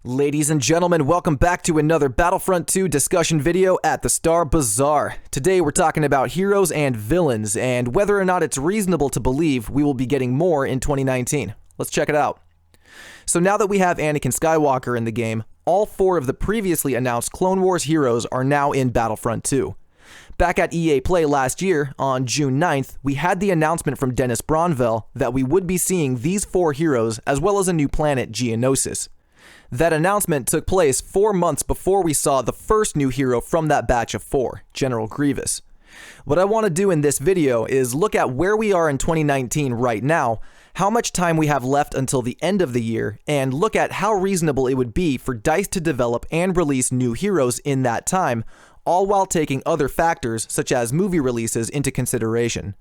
Ladies and gentlemen, welcome back to another Battlefront 2 discussion video at the Star Bazaar. Today we're talking about heroes and villains, and whether or not it's reasonable to believe we will be getting more in 2019. Let's check it out. So now that we have Anakin Skywalker in the game, all 4 of the previously announced Clone Wars heroes are now in Battlefront 2. Back at EA Play last year, on June 9th, we had the announcement from Dennis Bronville that we would be seeing these 4 heroes as well as a new planet, Geonosis. That announcement took place 4 months before we saw the first new hero from that batch of 4, General Grievous. What I want to do in this video is look at where we are in 2019 right now, how much time we have left until the end of the year, and look at how reasonable it would be for DICE to develop and release new heroes in that time, all while taking other factors such as movie releases into consideration.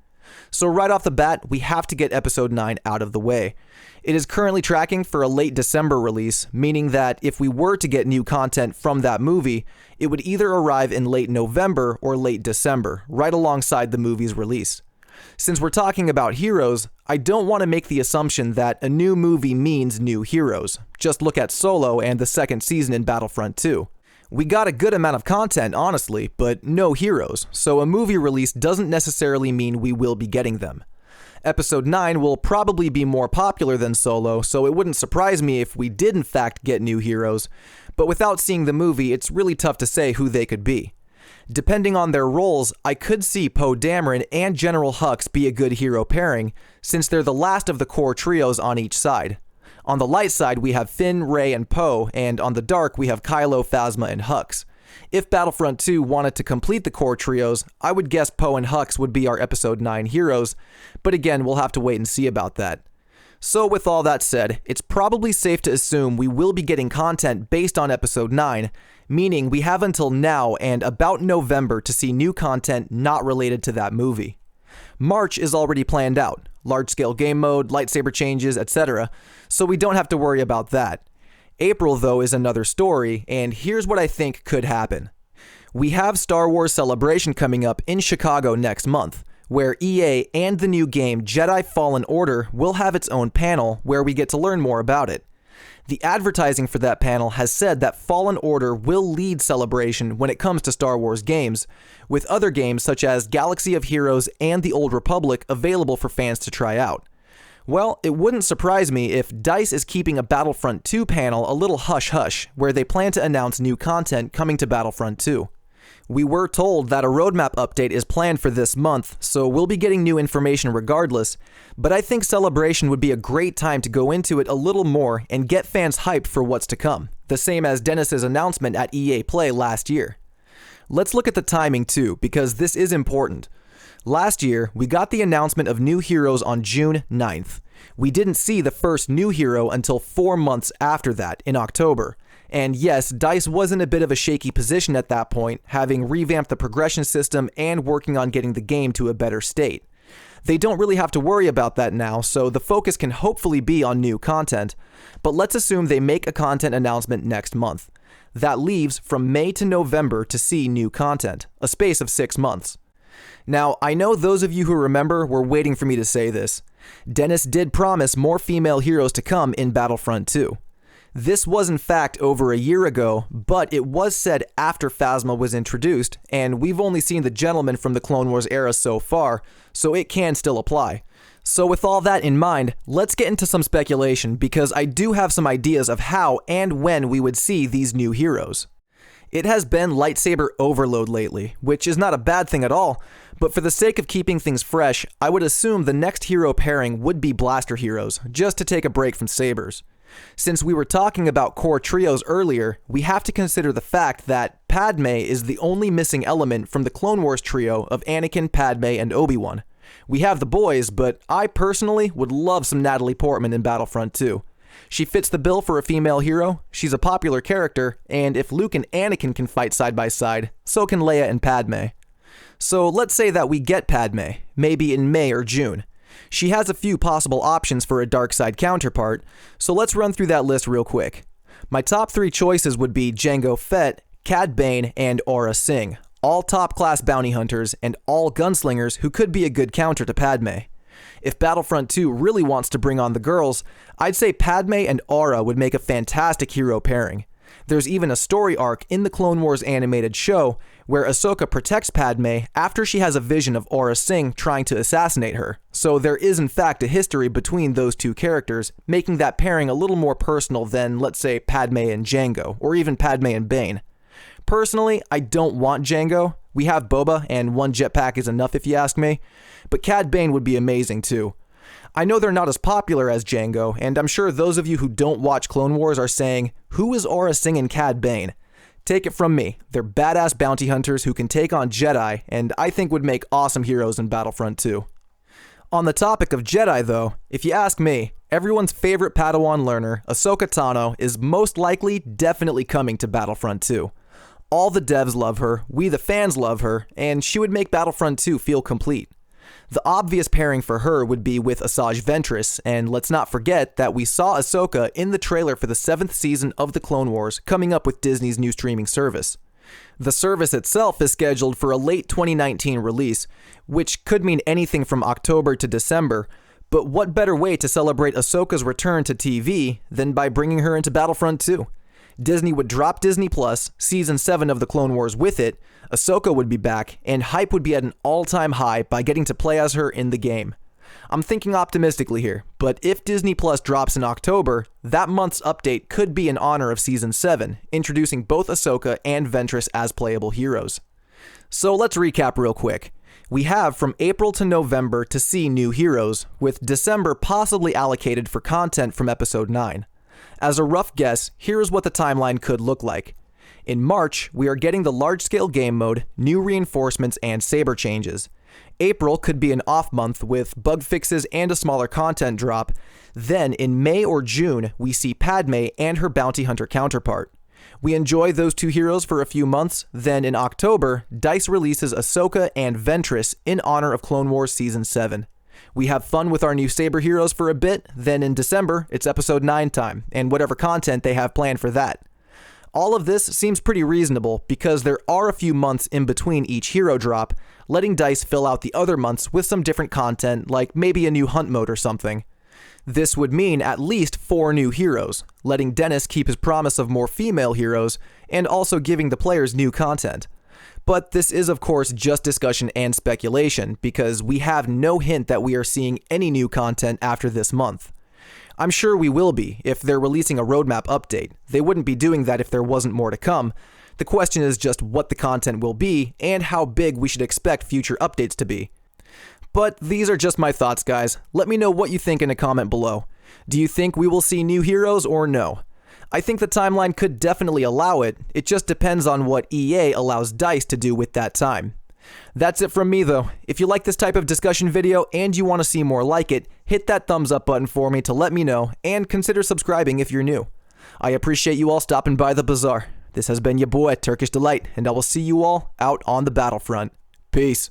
So right off the bat, we have to get Episode 9 out of the way. It is currently tracking for a late December release, meaning that if we were to get new content from that movie, it would either arrive in late November or late December, right alongside the movie's release. Since we're talking about heroes, I don't want to make the assumption that a new movie means new heroes. Just look at Solo and the second season in Battlefront 2. We got a good amount of content, honestly, but no heroes, so a movie release doesn't necessarily mean we will be getting them. Episode 9 will probably be more popular than Solo, so it wouldn't surprise me if we did in fact get new heroes, but without seeing the movie, it's really tough to say who they could be. Depending on their roles, I could see Poe Dameron and General Hux be a good hero pairing, since they're the last of the core trios on each side. On the light side, we have Finn, Rey, and Poe, and on the dark, we have Kylo, Phasma, and Hux. If Battlefront 2 wanted to complete the core trios, I would guess Poe and Hux would be our Episode 9 heroes, but again, we'll have to wait and see about that. So with all that said, it's probably safe to assume we will be getting content based on Episode 9, meaning we have until now and about November to see new content not related to that movie. March is already planned out, large-scale game mode, lightsaber changes, etc., so we don't have to worry about that. April, though, is another story, and here's what I think could happen. We have Star Wars Celebration coming up in Chicago next month, where EA and the new game Jedi Fallen Order will have its own panel where we get to learn more about it. The advertising for that panel has said that Fallen Order will lead Celebration when it comes to Star Wars games, with other games such as Galaxy of Heroes and The Old Republic available for fans to try out. Well, it wouldn't surprise me if DICE is keeping a Battlefront 2 panel a little hush-hush, where they plan to announce new content coming to Battlefront 2. We were told that a roadmap update is planned for this month, so we'll be getting new information regardless, but I think Celebration would be a great time to go into it a little more and get fans hyped for what's to come, the same as Dennis's announcement at EA Play last year. Let's look at the timing too, because this is important. Last year, we got the announcement of new heroes on June 9th. We didn't see the first new hero until 4 months after that, in October. And yes, DICE was in a bit of a shaky position at that point, having revamped the progression system and working on getting the game to a better state. They don't really have to worry about that now, so the focus can hopefully be on new content. But let's assume they make a content announcement next month. That leaves from May to November to see new content, a space of 6 months. Now, I know those of you who remember were waiting for me to say this. Dennis did promise more female heroes to come in Battlefront 2. This was in fact over a year ago, but it was said after Phasma was introduced, and we've only seen the gentleman from the Clone Wars era so far, so it can still apply. So with all that in mind, let's get into some speculation, because I do have some ideas of how and when we would see these new heroes. It has been lightsaber overload lately, which is not a bad thing at all, but for the sake of keeping things fresh, I would assume the next hero pairing would be blaster heroes, just to take a break from sabers. Since we were talking about core trios earlier, we have to consider the fact that Padme is the only missing element from the Clone Wars trio of Anakin, Padme, and Obi Wan. We have the boys, but I personally would love some Natalie Portman in Battlefront 2. She fits the bill for a female hero, she's a popular character, and if Luke and Anakin can fight side by side, so can Leia and Padme. So let's say that we get Padme, maybe in May or June. She has a few possible options for a dark side counterpart, so let's run through that list real quick. My top 3 choices would be Jango Fett, Cad Bane, and Aurra Sing, all top class bounty hunters and all gunslingers who could be a good counter to Padme. If Battlefront 2 really wants to bring on the girls, I'd say Padme and Aurra would make a fantastic hero pairing. There's even a story arc in the Clone Wars animated show where Ahsoka protects Padme after she has a vision of Aurra Singh trying to assassinate her. So there is in fact a history between those two characters, making that pairing a little more personal than, let's say, Padme and Jango, or even Padme and Bane. Personally, I don't want Jango. We have Boba, and one jetpack is enough if you ask me. But Cad Bane would be amazing too. I know they're not as popular as Jango, and I'm sure those of you who don't watch Clone Wars are saying, who is Aurra Singh and Cad Bane? Take it from me, they're badass bounty hunters who can take on Jedi, and I think would make awesome heroes in Battlefront 2. On the topic of Jedi though, if you ask me, everyone's favorite Padawan learner, Ahsoka Tano, is most likely definitely coming to Battlefront 2. All the devs love her, we the fans love her, and she would make Battlefront 2 feel complete. The obvious pairing for her would be with Asajj Ventress, and let's not forget that we saw Ahsoka in the trailer for the 7th season of The Clone Wars coming up with Disney's new streaming service. The service itself is scheduled for a late 2019 release, which could mean anything from October to December, but what better way to celebrate Ahsoka's return to TV than by bringing her into Battlefront 2? Disney would drop Disney Plus, Season 7 of The Clone Wars with it, Ahsoka would be back, and hype would be at an all-time high by getting to play as her in the game. I'm thinking optimistically here, but if Disney Plus drops in October, that month's update could be in honor of Season 7, introducing both Ahsoka and Ventress as playable heroes. So let's recap real quick. We have from April to November to see new heroes, with December possibly allocated for content from Episode 9. As a rough guess, here's what the timeline could look like. In March, we are getting the large-scale game mode, new reinforcements, and saber changes. April could be an off month with bug fixes and a smaller content drop. Then, in May or June, we see Padme and her bounty hunter counterpart. We enjoy those two heroes for a few months, then in October, DICE releases Ahsoka and Ventress in honor of Clone Wars Season 7. We have fun with our new saber heroes for a bit, then in December, it's Episode 9 time, and whatever content they have planned for that. All of this seems pretty reasonable because there are a few months in between each hero drop, letting DICE fill out the other months with some different content, like maybe a new hunt mode or something. This would mean at least 4 new heroes, letting Dennis keep his promise of more female heroes, and also giving the players new content. But this is of course just discussion and speculation, because we have no hint that we are seeing any new content after this month. I'm sure we will be if they're releasing a roadmap update. They wouldn't be doing that if there wasn't more to come. The question is just what the content will be and how big we should expect future updates to be. But these are just my thoughts, guys. Let me know what you think in a comment below. Do you think we will see new heroes or no? I think the timeline could definitely allow it. It just depends on what EA allows DICE to do with that time. That's it from me though. If you like this type of discussion video and you want to see more like it, hit that thumbs up button for me to let me know, and consider subscribing if you're new. I appreciate you all stopping by the bazaar. This has been your boy, Turkish Delight, and I will see you all out on the battlefront. Peace.